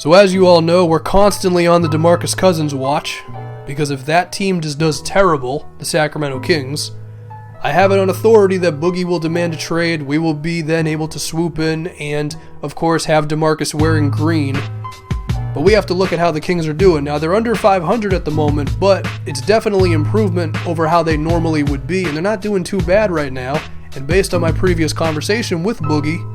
So as you all know, we're constantly on the DeMarcus Cousins watch, because if that team just does terrible, the Sacramento Kings, I have it on authority that Boogie will demand a trade. We will be then able to swoop in and, of course, have DeMarcus wearing green. But we have to look at how the Kings are doing. Now, they're under 500 at the moment, but it's definitely improvement over how they normally would be, and they're not doing too bad right now. And based on my previous conversation with Boogie,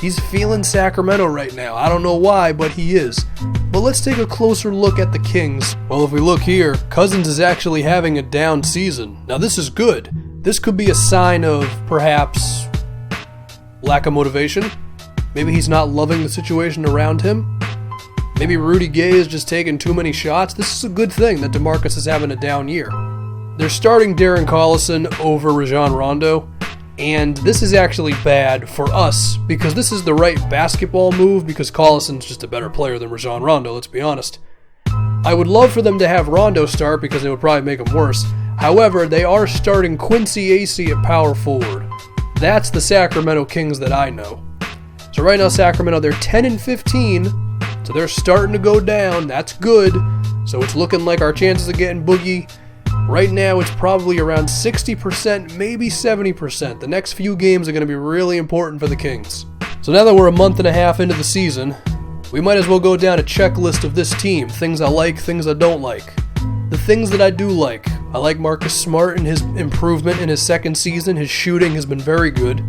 he's feeling Sacramento right now. I don't know why, but he is. But let's take a closer look at the Kings. Well, if we look here, Cousins is actually having a down season. Now, this is good. This could be a sign of, perhaps, lack of motivation. Maybe he's not loving the situation around him. Maybe Rudy Gay is just taking too many shots. This is a good thing that DeMarcus is having a down year. They're starting Darren Collison over Rajon Rondo, and this is actually bad for us because this is the right basketball move because Collison's just a better player than Rajon Rondo, let's be honest. I would love for them to have Rondo start because it would probably make him worse. However, they are starting Quincy Acey at power forward. That's the Sacramento Kings that I know. So right now, Sacramento, they're 10-15. So they're starting to go down. That's good. So it's looking like our chances of getting Boogie, right now it's probably around 60%, maybe 70%. The next few games are going to be really important for the Kings. So now that we're a month and a half into the season, we might as well go down a checklist of this team. Things I like, things I don't like. The things that I do like. I like Marcus Smart and his improvement in his second season. His shooting has been very good.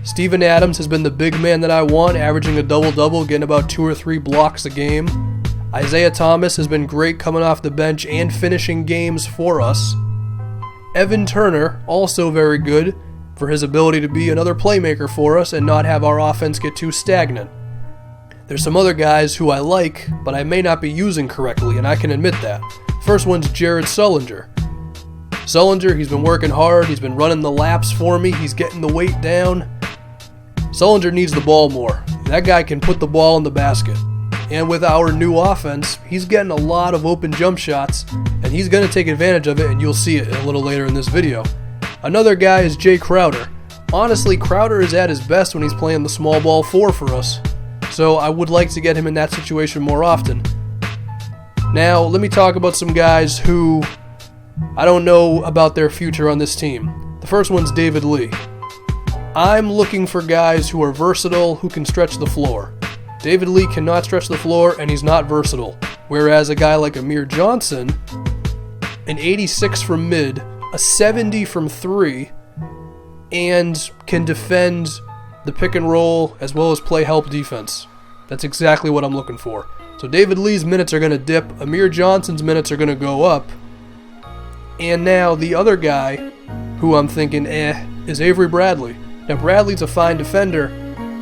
Steven Adams has been the big man that I want, averaging a double-double, getting about 2 or 3 blocks a game. Isaiah Thomas has been great coming off the bench and finishing games for us. Evan Turner, also very good for his ability to be another playmaker for us and not have our offense get too stagnant. There's some other guys who I like, but I may not be using correctly, and I can admit that. First one's Jared Sullinger. Sullinger, he's been working hard, he's been running the laps for me, he's getting the weight down. Sullinger needs the ball more. That guy can put the ball in the basket. And with our new offense, he's getting a lot of open jump shots, and he's going to take advantage of it, and you'll see it a little later in this video. Another guy is Jay Crowder. Honestly, Crowder is at his best when he's playing the small ball 4 for us. So I would like to get him in that situation more often. Now, let me talk about some guys who I don't know about their future on this team. The first one's David Lee. I'm looking for guys who are versatile, who can stretch the floor. David Lee cannot stretch the floor, and he's not versatile. Whereas a guy like Amir Johnson, an 86 from mid, a 70 from 3, and can defend the pick and roll as well as play help defense. That's exactly what I'm looking for. So David Lee's minutes are going to dip, Amir Johnson's minutes are going to go up, and now the other guy who I'm thinking, is Avery Bradley. Now, Bradley's a fine defender,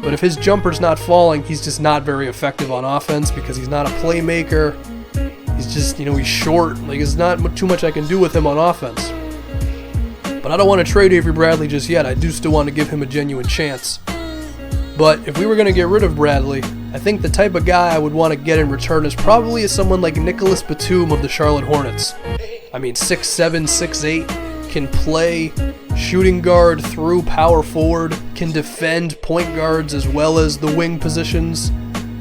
but if his jumper's not falling, he's just not very effective on offense because he's not a playmaker. He's just, he's short. Like, there's not too much I can do with him on offense. But I don't want to trade Avery Bradley just yet. I do still want to give him a genuine chance. But if we were going to get rid of Bradley, I think the type of guy I would want to get in return is probably someone like Nicholas Batum of the Charlotte Hornets. I mean, 6'7", 6'8", can play shooting guard through power forward, can defend point guards as well as the wing positions.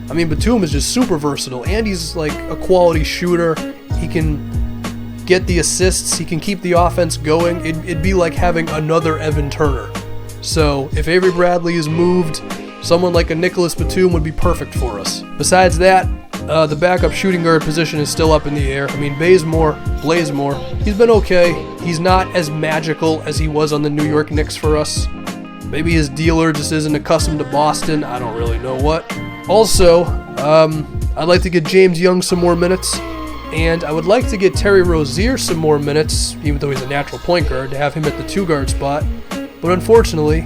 I mean, Batum is just super versatile, and he's like a quality shooter. He can get the assists, he can keep the offense going. It'd be like having another Evan Turner. So if Avery Bradley is moved, someone like a Nicholas Batum would be perfect for us. Besides that, the backup shooting guard position is still up in the air. I mean, Blazemore, he's been okay. He's not as magical as he was on the New York Knicks for us. Maybe his dealer just isn't accustomed to Boston. I don't really know what. Also, I'd like to get James Young some more minutes. And I would like to get Terry Rozier some more minutes, even though he's a natural point guard, to have him at the 2-guard spot. But unfortunately,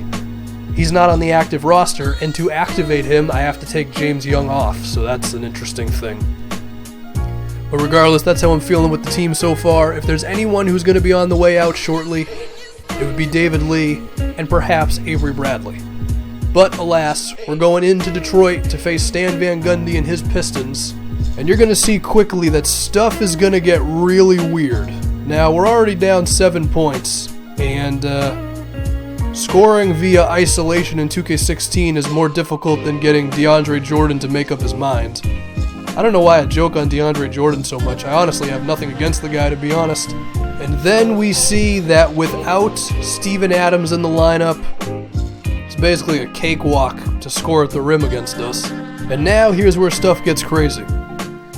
he's not on the active roster, and to activate him, I have to take James Young off, so that's an interesting thing. But regardless, that's how I'm feeling with the team so far. If there's anyone who's going to be on the way out shortly, it would be David Lee and perhaps Avery Bradley. But alas, we're going into Detroit to face Stan Van Gundy and his Pistons, and you're going to see quickly that stuff is going to get really weird. Now, we're already down 7 points, and scoring via isolation in 2K16 is more difficult than getting DeAndre Jordan to make up his mind. I don't know why I joke on DeAndre Jordan so much. I honestly have nothing against the guy, to be honest. And then we see that without Steven Adams in the lineup, it's basically a cakewalk to score at the rim against us. And now here's where stuff gets crazy.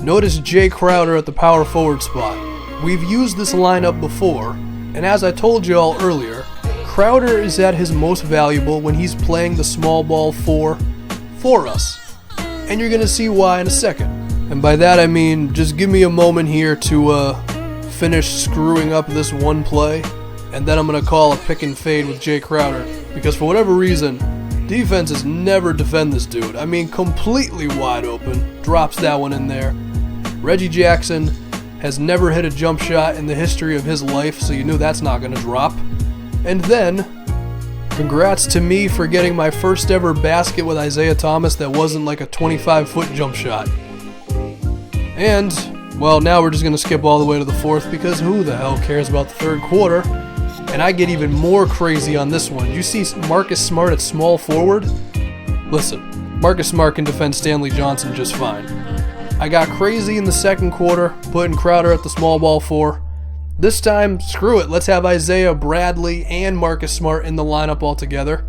Notice Jay Crowder at the power forward spot. We've used this lineup before, and as I told you all earlier, Crowder is at his most valuable when he's playing the small ball four for us. And you're going to see why in a second. And by that I mean, just give me a moment here to finish screwing up this one play, and then I'm going to call a pick and fade with Jay Crowder, because for whatever reason, defenses never defend this dude. I mean, completely wide open, drops that one in there. Reggie Jackson has never hit a jump shot in the history of his life, so you knew that's not going to drop. And then, congrats to me for getting my first ever basket with Isaiah Thomas that wasn't like a 25-foot jump shot. And, well, now we're just going to skip all the way to the fourth, because who the hell cares about the third quarter? And I get even more crazy on this one. You see Marcus Smart at small forward? Listen, Marcus Smart can defend Stanley Johnson just fine. I got crazy in the second quarter, putting Crowder at the small ball four. This time, screw it, let's have Isaiah Bradley and Marcus Smart in the lineup altogether.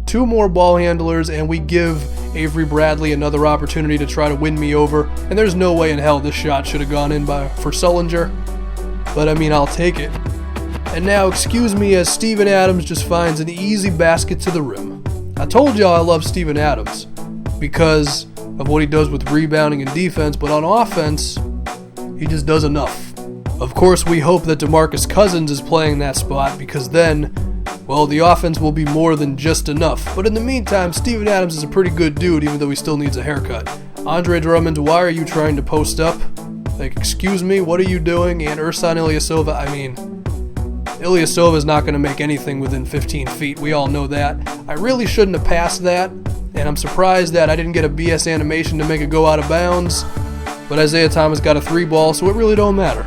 2 more ball handlers, and we give Avery Bradley another opportunity to try to win me over. And there's no way in hell this shot should have gone in for Sullinger. But I mean, I'll take it. And now, excuse me, as Steven Adams just finds an easy basket to the rim. I told y'all I love Steven Adams because of what he does with rebounding and defense, but on offense, he just does enough. Of course, we hope that DeMarcus Cousins is playing that spot, because then, well, the offense will be more than just enough. But in the meantime, Steven Adams is a pretty good dude, even though he still needs a haircut. Andre Drummond, why are you trying to post up? Like, excuse me, what are you doing? And Ersan Ilyasova, I mean, Ilyasova is not going to make anything within 15 feet. We all know that. I really shouldn't have passed that, and I'm surprised that I didn't get a BS animation to make it go out of bounds. But Isaiah Thomas got a 3 ball, so it really don't matter.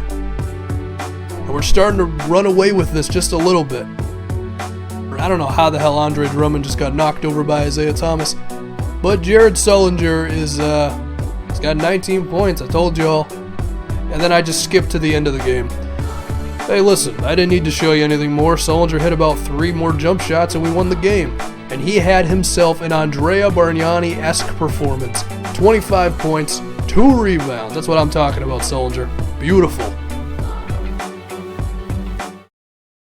And we're starting to run away with this just a little bit. I don't know how the hell Andre Drummond just got knocked over by Isaiah Thomas. But Jared Sullinger is, he's got 19 points, I told y'all. And then I just skipped to the end of the game. Hey, listen, I didn't need to show you anything more. Sullinger hit about 3 more jump shots and we won the game. And he had himself an Andrea Bargnani-esque performance. 25 points, 2 rebounds. That's what I'm talking about, Sullinger. Beautiful.